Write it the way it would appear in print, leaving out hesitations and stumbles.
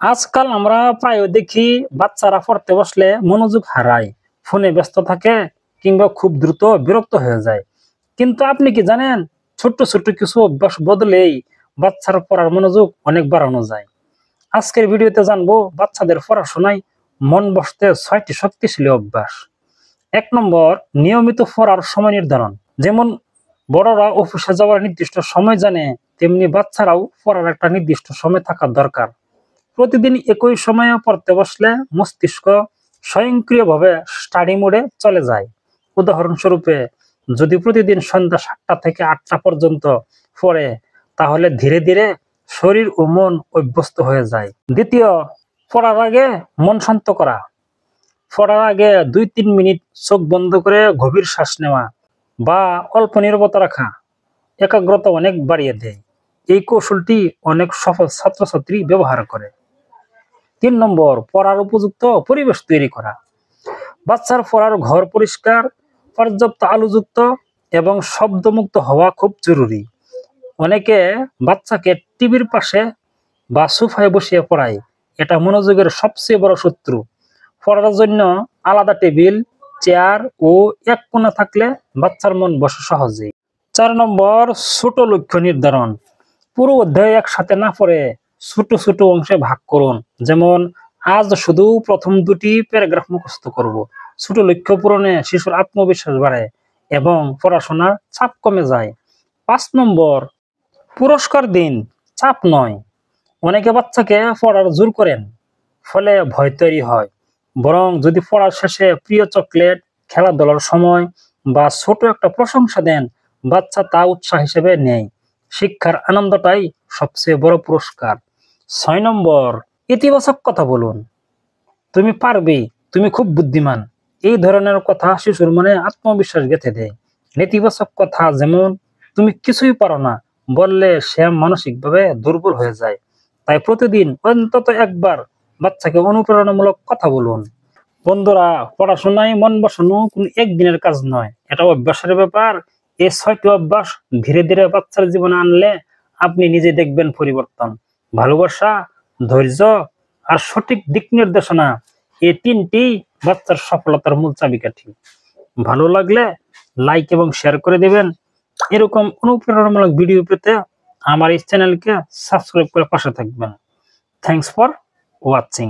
আজকাল আমরা প্রায় দেখি বাচ্চারা পড়তে বসলে মনোযোগ হারায়, ফোনে ব্যস্ত থাকে কিংবা খুব দ্রুত বিরক্ত হয়ে যায়। কিন্তু আপনি কি জানেন, ছোট্ট ছোট্ট কিছু অভ্যাস বদলেই বাচ্চার পড়ার মনোযোগ অনেক বাড়ানো যায়। আজকের ভিডিওতে জানবো বাচ্চাদের পড়াশোনায় মন বসতে 6টি শক্তিশালী অভ্যাস। 1 নম্বর, নিয়মিত পড়ার সময় নির্ধারণ। যেমন বড়রা অফিসে যাওয়ার নির্দিষ্ট সময় জানে, তেমনি বাচ্চারাও পড়ার একটা নির্দিষ্ট সময় থাকা দরকার। প্রতিদিন একই সময়ে পড়তে বসলে মস্তিষ্ক স্বয়ংক্রিয়ভাবে স্টাডি মোডে চলে যায়। উদাহরণস্বরূপে, যদি প্রতিদিন সন্ধ্যা 7টা থেকে 8টা পর্যন্ত পড়ে, তাহলে ধীরে ধীরে শরীর ও মন অভ্যস্ত হয়ে যায়। দ্বিতীয়, পড়ার আগে মন শান্ত করা। পড়ার আগে 2-3 মিনিট চোখ বন্ধ করে গভীর শ্বাস নেওয়া বা অল্প নীরবতা রাখা একাগ্রতা অনেক বাড়িয়ে দেয়। এই কৌশলটি অনেক সফল ছাত্রছাত্রী ব্যবহার করে। 3 নম্বর, পড়ার উপযুক্ত পরিবেশ তৈরি করা। বাচ্চার পড়ার ঘর পরিষ্কার, পর্যাপ্ত আলোযুক্ত এবং শব্দমুক্ত হওয়া খুব জরুরি। অনেকে বাচ্চাকে টিভির পাশে বা সোফায় বসিয়ে পড়ায়, এটা মনোযোগের সবচেয়ে বড় শত্রু। পড়ার জন্য আলাদা টেবিল, চেয়ার ও এক কোণা থাকলে বাচ্চার মন বসে সহজেই। 4 নম্বর, ছোট লক্ষ্য নির্ধারণ। পুরো অধ্যায় একসাথে না পড়ে ছোট ছোট অংশে ভাগ করুন। যেমন, আজ শুধু প্রথম 2টি প্যারাগ্রাফ মুখস্থ করব। ছোট লক্ষ্য পূরণে শিশুর আত্মবিশ্বাস বাড়ে এবং পড়াশোনার চাপ কমে যায়। 5 নম্বর, পুরস্কার দিন, চাপ নয়। অনেকে বাচ্চাকে পড়ার জোর করেন, ফলে ভয় তৈরি হয়। বরং যদি পড়ার শেষে প্রিয় চকলেট, খেলাধুলার সময় বা ছোট একটা প্রশংসা দেন, বাচ্চা তা উৎসাহ হিসেবে নেয়। শিক্ষার আনন্দটাই সবচেয়ে বড় পুরস্কার। 6 নম্বর, ইতিবাচক কথা বলুন। তুমি পারবে, তুমি খুব বুদ্ধিমান, এই ধরনের কথা শিশুর মনে আত্মবিশ্বাস গেঁথে দেয়। নেতিবাচক কথা যেমন তুমি কিছুই পারো না বললে সে মানসিকভাবে দুর্বল হয়ে যায়। তাই প্রতিদিন অন্তত একবার বাচ্চাকে অনুপ্রেরণামূলক কথা বলুন। বন্ধুরা, পড়াশোনায় মন বসানো কোনো একদিনের কাজ নয়, এটা অভ্যাসের ব্যাপার। এই 6টি অভ্যাস ধীরে ধীরে বাচ্চার জীবনে আনলে আপনি নিজে দেখবেন পরিবর্তন। ভালোবাসা, ধৈর্য আর সঠিক দিক নির্দেশনা, এই 3টি বাচ্চার সফলতার মূল চাবিকাঠি। ভালো লাগলে লাইক এবং শেয়ার করে দিবেন। এরকম অনুপ্রেরণামূলক ভিডিও পেতে আমার এই চ্যানেলকে সাবস্ক্রাইব করে পাশে থাকবেন। Thanks for watching.